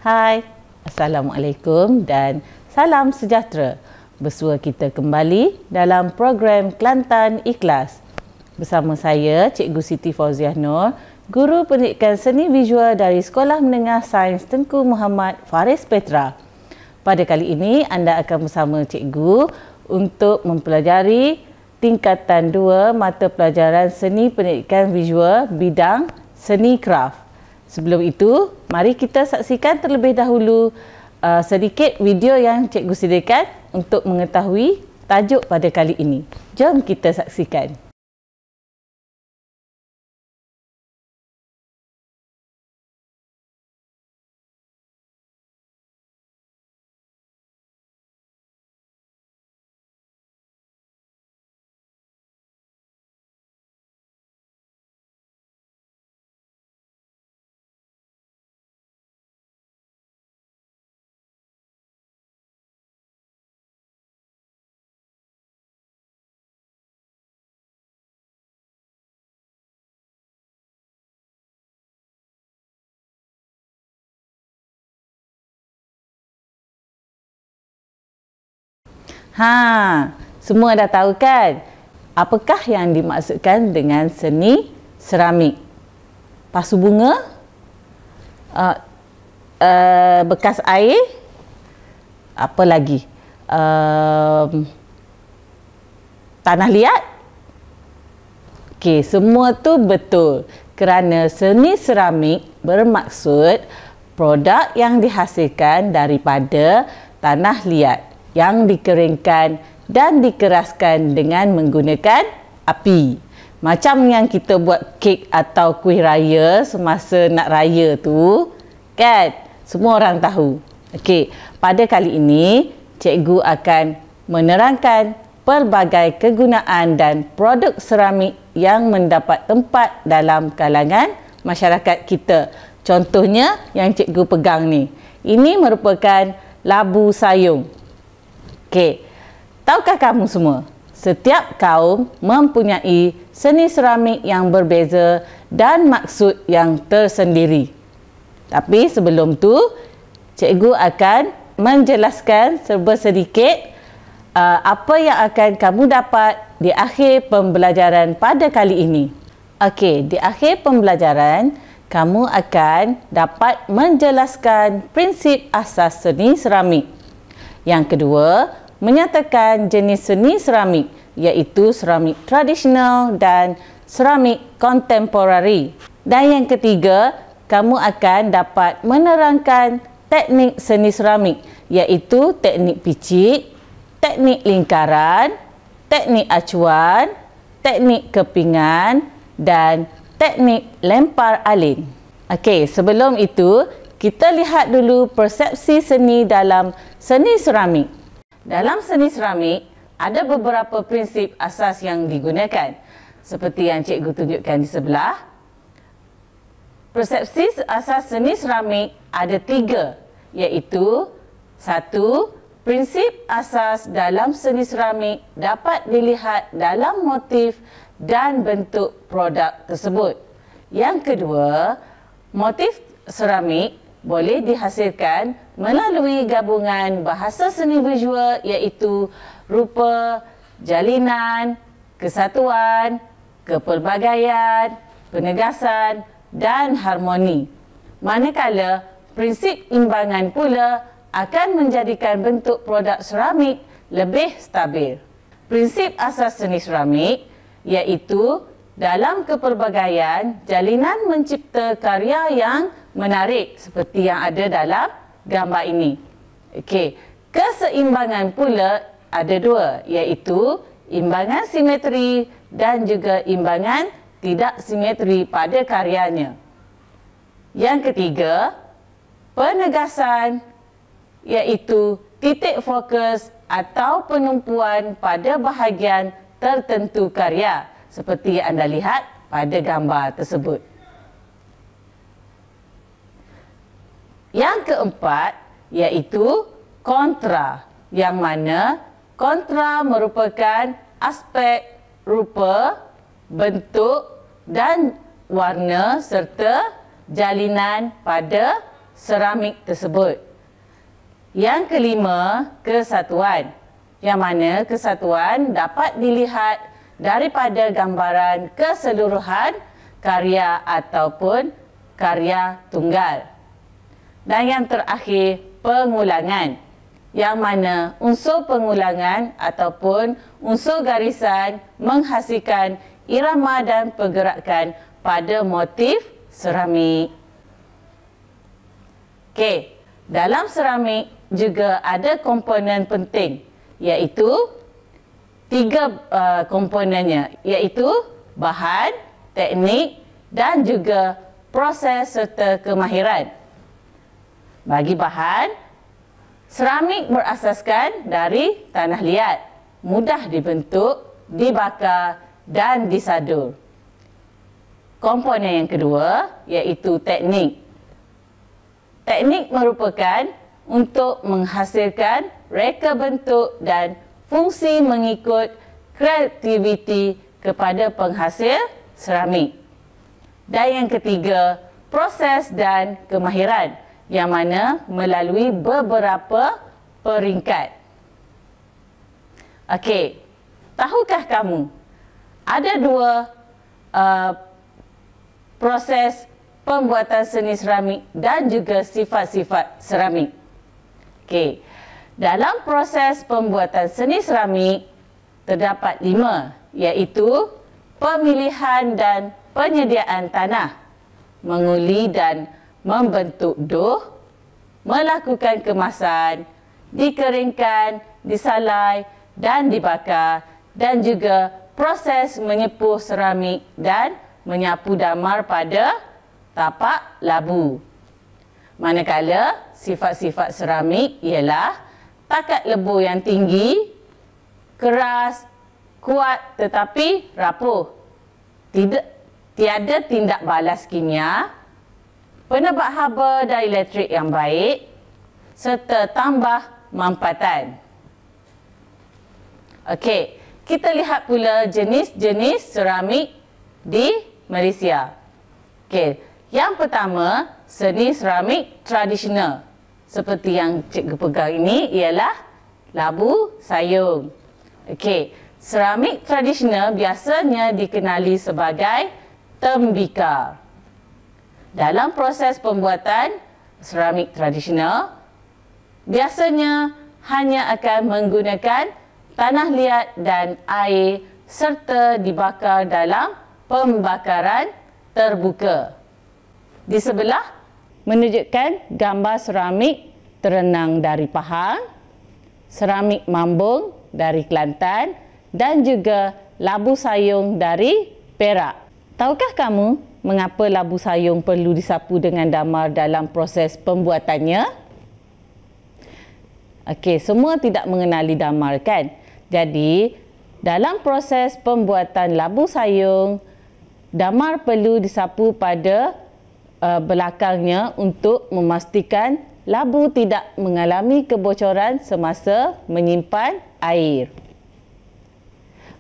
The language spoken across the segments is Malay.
Hai, Assalamualaikum dan salam sejahtera. Bersua kita kembali dalam program Kelantan Ikhlas. Bersama saya, Cikgu Siti Fauziah Nur, Guru Pendidikan Seni Visual dari Sekolah Menengah Sains Tengku Muhammad Faris Petra. Pada kali ini, anda akan bersama Cikgu untuk mempelajari tingkatan 2 mata pelajaran Seni Pendidikan Visual bidang Seni Kraft. Sebelum itu, mari kita saksikan terlebih dahulu sedikit video yang Cikgu sediakan untuk mengetahui tajuk pada kali ini. Jom kita saksikan. Semua dah tahu kan? Apakah yang dimaksudkan dengan seni seramik? Pasu bunga? Bekas air? Apa lagi? Tanah liat? Okey, semua tu betul. Kerana seni seramik bermaksud produk yang dihasilkan daripada tanah liat yang dikeringkan dan dikeraskan dengan menggunakan api. Macam yang kita buat kek atau kuih raya semasa nak raya tu, kan? Semua orang tahu. Okey, pada kali ini cikgu akan menerangkan pelbagai kegunaan dan produk seramik yang mendapat tempat dalam kalangan masyarakat kita. Contohnya yang cikgu pegang ni. Ini merupakan labu sayung. Okey, tahukah kamu semua, setiap kaum mempunyai seni seramik yang berbeza dan maksud yang tersendiri. Tapi sebelum tu, cikgu akan menjelaskan serba sedikit apa yang akan kamu dapat di akhir pembelajaran pada kali ini. Okey, di akhir pembelajaran, kamu akan dapat menjelaskan prinsip asas seni seramik. Yang kedua, menyatakan jenis seni seramik, iaitu seramik tradisional dan seramik kontemporari. Dan yang ketiga, kamu akan dapat menerangkan teknik seni seramik, iaitu teknik picit, teknik lingkaran, teknik acuan, teknik kepingan dan teknik lempar alin. Okey, sebelum itu, kita lihat dulu persepsi seni dalam seni seramik. Dalam seni seramik, ada beberapa prinsip asas yang digunakan. Seperti yang cikgu tunjukkan di sebelah. Persepsi asas seni seramik ada 3, iaitu 1. Prinsip asas dalam seni seramik dapat dilihat dalam motif dan bentuk produk tersebut. Yang kedua, motif seramik boleh dihasilkan melalui gabungan bahasa seni visual, iaitu rupa, jalinan, kesatuan, kepelbagaian, penegasan dan harmoni. Manakala prinsip imbangan pula akan menjadikan bentuk produk seramik lebih stabil. Prinsip asas seni seramik iaitu dalam kepelbagaian, jalinan mencipta karya yang menarik seperti yang ada dalam gambar ini. Okey, keseimbangan pula ada 2, iaitu imbangan simetri dan juga imbangan tidak simetri pada karyanya. Yang ketiga, penegasan, iaitu titik fokus atau penumpuan pada bahagian tertentu karya seperti yang anda lihat pada gambar tersebut. Yang keempat, iaitu kontra, yang mana kontra merupakan aspek rupa, bentuk dan warna serta jalinan pada seramik tersebut. Yang kelima, kesatuan. Yang mana kesatuan dapat dilihat daripada gambaran keseluruhan karya ataupun karya tunggal. Dan yang terakhir, pengulangan. Yang mana unsur pengulangan ataupun unsur garisan menghasilkan irama dan pergerakan pada motif seramik. Okey, dalam seramik juga ada komponen penting, iaitu tiga komponennya, iaitu bahan, teknik dan juga proses serta kemahiran. Bagi bahan, seramik berasaskan dari tanah liat, mudah dibentuk, dibakar dan disadur. Komponen yang kedua iaitu teknik. Teknik merupakan untuk menghasilkan reka bentuk dan fungsi mengikut kreativiti kepada penghasil seramik. Dan yang ketiga, proses dan kemahiran, yang mana melalui beberapa peringkat. Okey, tahukah kamu ada dua proses pembuatan seni seramik dan juga sifat-sifat seramik. Okey, dalam proses pembuatan seni seramik terdapat 5, iaitu pemilihan dan penyediaan tanah, menguli dan membentuk doh, melakukan kemasan, dikeringkan, disalai dan dibakar, dan juga proses menyepuh seramik dan menyapu damar pada tapak labu. Manakala sifat-sifat seramik ialah takat lebur yang tinggi, keras, kuat tetapi rapuh, tiada tindak balas kimia, penebak haba dan elektrik yang baik, serta tambah mampatan. Okey, kita lihat pula jenis-jenis seramik di Malaysia. Okey, yang pertama, seni seramik tradisional. Seperti yang cikgu pegang ini ialah labu sayung. Okey, seramik tradisional biasanya dikenali sebagai tembikar. Dalam proses pembuatan seramik tradisional, biasanya hanya akan menggunakan tanah liat dan air serta dibakar dalam pembakaran terbuka. Di sebelah menunjukkan gambar seramik terenang dari Pahang, seramik mambung dari Kelantan dan juga labu sayung dari Perak. Tahukah kamu mengapa labu sayung perlu disapu dengan damar dalam proses pembuatannya? Okey, semua tidak mengenali damar kan? Jadi, dalam proses pembuatan labu sayung, damar perlu disapu pada belakangnya untuk memastikan labu tidak mengalami kebocoran semasa menyimpan air.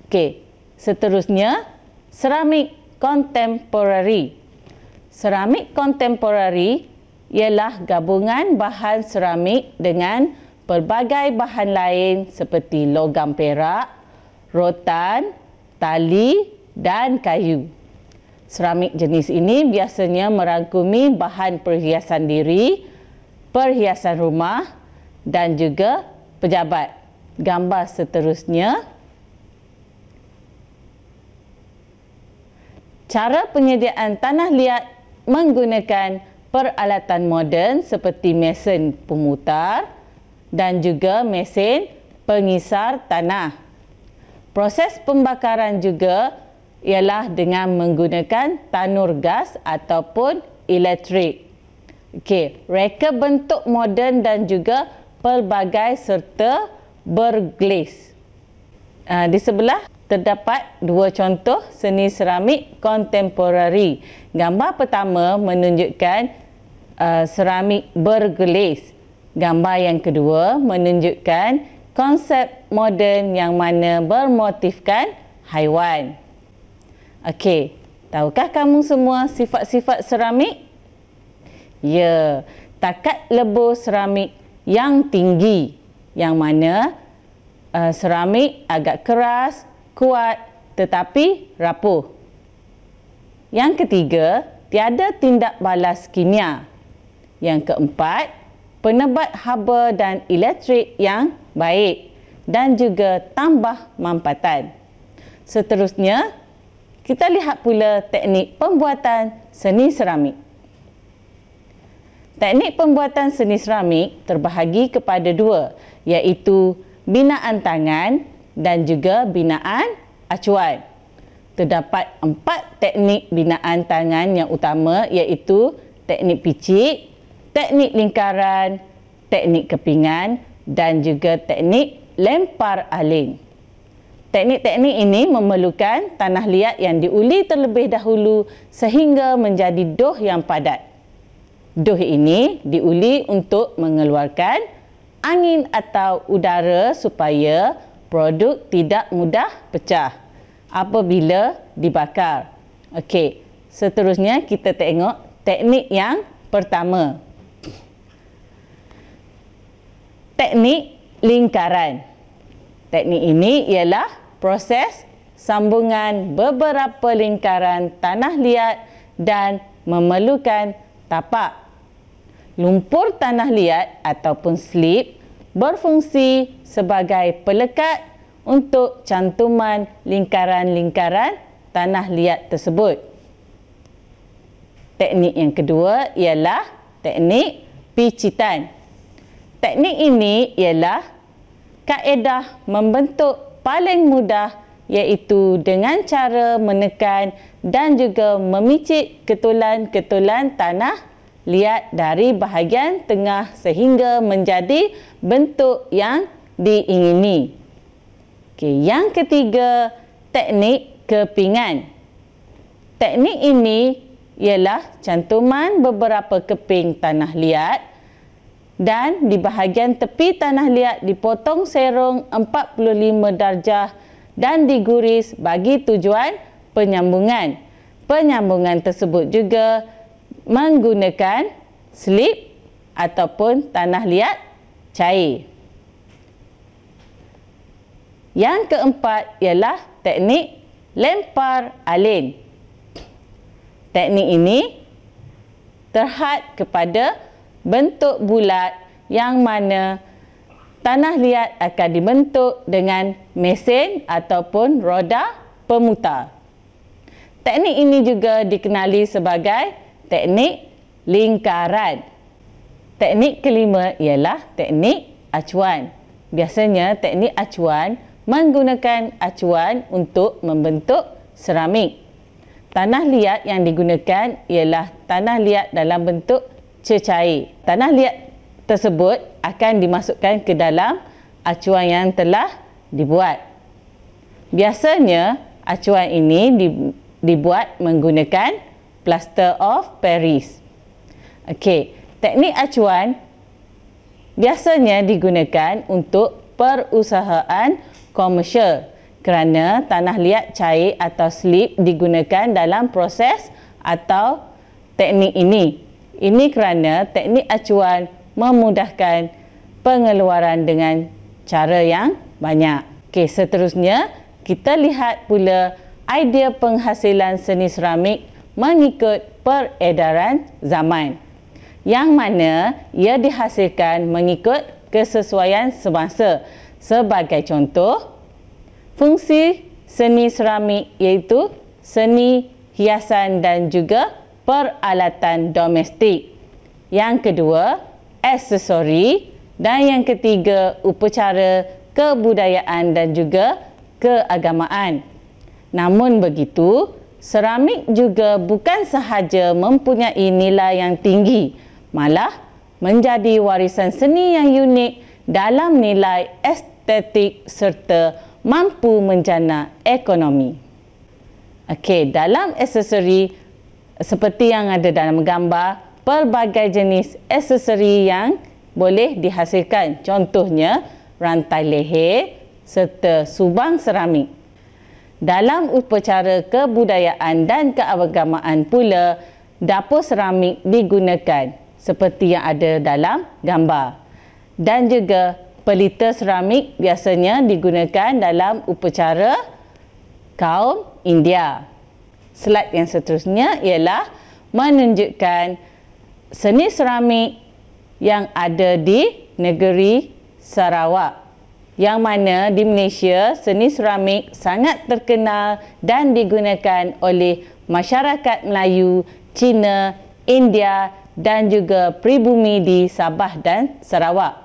Okey, seterusnya seramik kontemporari. Seramik kontemporari ialah gabungan bahan seramik dengan pelbagai bahan lain seperti logam perak, rotan, tali dan kayu. Seramik jenis ini biasanya merangkumi bahan perhiasan diri, perhiasan rumah dan juga pejabat. Gambar seterusnya. Cara penyediaan tanah liat menggunakan peralatan moden seperti mesin pemutar dan juga mesin pengisar tanah. Proses pembakaran juga ialah dengan menggunakan tanur gas ataupun elektrik. Okey, reka bentuk moden dan juga pelbagai serta berglas. Di sebelah terdapat dua contoh seni seramik kontemporari. Gambar pertama menunjukkan seramik berglas. Gambar yang kedua menunjukkan konsep moden yang mana bermotifkan haiwan. Okey, tahukah kamu semua sifat-sifat seramik? Ya, takat lebur seramik yang tinggi, yang mana seramik agak keras, kuat tetapi rapuh. Yang ketiga, tiada tindak balas kimia. Yang keempat, penebat haba dan elektrik yang baik dan juga tambah mampatan. Seterusnya, kita lihat pula teknik pembuatan seni seramik. Teknik pembuatan seni seramik terbahagi kepada dua, iaitu binaan tangan dan juga binaan acuan. Terdapat 4 teknik binaan tangan yang utama, iaitu teknik picik, teknik lingkaran, teknik kepingan dan juga teknik lempar alin. Teknik-teknik ini memerlukan tanah liat yang diuli terlebih dahulu sehingga menjadi doh yang padat. Doh ini diuli untuk mengeluarkan angin atau udara supaya produk tidak mudah pecah apabila dibakar. Okey, seterusnya kita tengok teknik yang pertama. Teknik lingkaran. Teknik ini ialah proses sambungan beberapa lingkaran tanah liat dan memerlukan tapak. Lumpur tanah liat ataupun slip berfungsi sebagai pelekat untuk cantuman lingkaran-lingkaran tanah liat tersebut. Teknik yang kedua ialah teknik picitan. Teknik ini ialah kaedah membentuk paling mudah, iaitu dengan cara menekan dan juga memicit ketulan-ketulan tanah liat dari bahagian tengah sehingga menjadi bentuk yang diingini. Okey, yang ketiga, teknik kepingan. Teknik ini ialah cantuman beberapa keping tanah liat dan di bahagian tepi tanah liat dipotong serong 45 darjah dan diguris bagi tujuan penyambungan. Penyambungan tersebut juga menggunakan slip ataupun tanah liat cair. Yang keempat ialah teknik lempar alin. Teknik ini terhad kepada bentuk bulat yang mana tanah liat akan dibentuk dengan mesin ataupun roda pemutar. Teknik ini juga dikenali sebagai teknik lingkaran. Teknik kelima ialah teknik acuan. Biasanya teknik acuan menggunakan acuan untuk membentuk seramik. Tanah liat yang digunakan ialah tanah liat dalam bentuk cecair. Tanah liat tersebut akan dimasukkan ke dalam acuan yang telah dibuat. Biasanya acuan ini dibuat menggunakan plaster of Paris. Okey, teknik acuan biasanya digunakan untuk perusahaan komersial kerana tanah liat cair atau slip digunakan dalam proses atau teknik ini. Ini kerana teknik acuan memudahkan pengeluaran dengan cara yang banyak. Okey, seterusnya kita lihat pula idea penghasilan seni seramik mengikut peredaran zaman, yang mana ia dihasilkan mengikut kesesuaian semasa. Sebagai contoh, fungsi seni seramik iaitu seni hiasan dan juga peralatan domestik. Yang kedua, aksesori, dan yang ketiga, upacara kebudayaan dan juga keagamaan. Namun begitu, seramik juga bukan sahaja mempunyai nilai yang tinggi, malah menjadi warisan seni yang unik dalam nilai estetik serta mampu menjana ekonomi. Okey, dalam aksesori seperti yang ada dalam gambar, pelbagai jenis aksesori yang boleh dihasilkan. Contohnya, rantai leher serta subang seramik. Dalam upacara kebudayaan dan keagamaan pula, dapur seramik digunakan seperti yang ada dalam gambar. Dan juga pelita seramik biasanya digunakan dalam upacara kaum India. Slide yang seterusnya ialah menunjukkan seni seramik yang ada di negeri Sarawak, yang mana di Malaysia seni seramik sangat terkenal dan digunakan oleh masyarakat Melayu, Cina, India dan juga pribumi di Sabah dan Sarawak.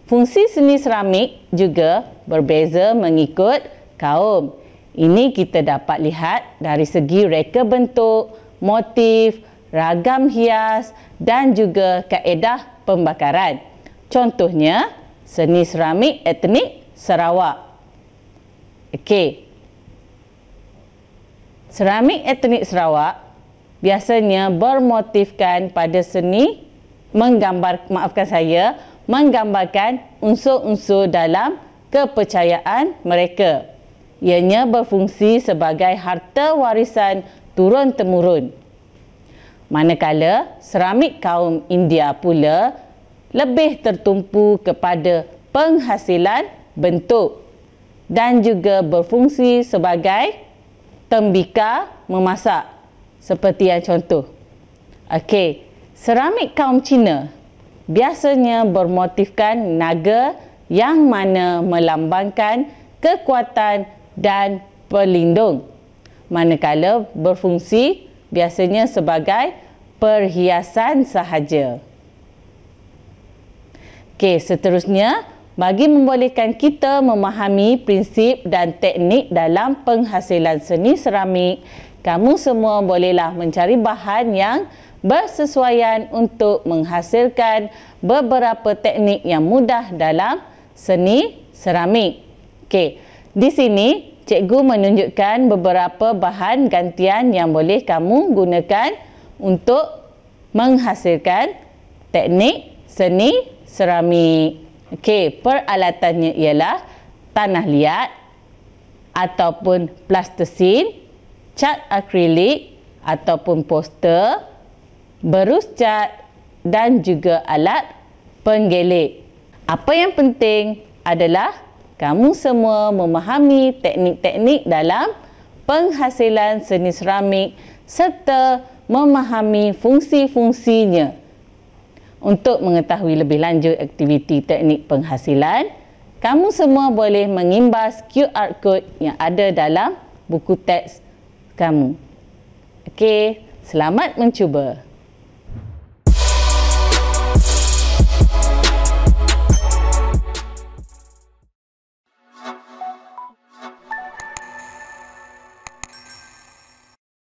Fungsi seni seramik juga berbeza mengikut kaum. Ini kita dapat lihat dari segi reka bentuk, motif, ragam hias dan juga kaedah pembakaran. Contohnya, seni seramik etnik Sarawak. Okey. Seramik etnik Sarawak biasanya bermotifkan pada seni menggambarkan unsur-unsur dalam kepercayaan mereka. Ianya berfungsi sebagai harta warisan turun-temurun. Manakala seramik kaum India pula lebih tertumpu kepada penghasilan bentuk dan juga berfungsi sebagai tembika memasak seperti yang contoh. Okey, seramik kaum Cina biasanya bermotifkan naga yang mana melambangkan kekuatan dan pelindung. Manakala berfungsi biasanya sebagai perhiasan sahaja. Okey, seterusnya, bagi membolehkan kita memahami prinsip dan teknik dalam penghasilan seni seramik, kamu semua bolehlah mencari bahan yang bersesuaian untuk menghasilkan beberapa teknik yang mudah dalam seni seramik. Okey, di sini cikgu menunjukkan beberapa bahan gantian yang boleh kamu gunakan untuk menghasilkan teknik seni seramik. Okey, peralatannya ialah tanah liat ataupun plastisin, cat akrilik ataupun poster, berus cat dan juga alat penggelik. Apa yang penting adalah kamu semua memahami teknik-teknik dalam penghasilan seni seramik serta memahami fungsi-fungsinya. Untuk mengetahui lebih lanjut aktiviti teknik penghasilan, kamu semua boleh mengimbas QR code yang ada dalam buku teks kamu. Okey, selamat mencuba.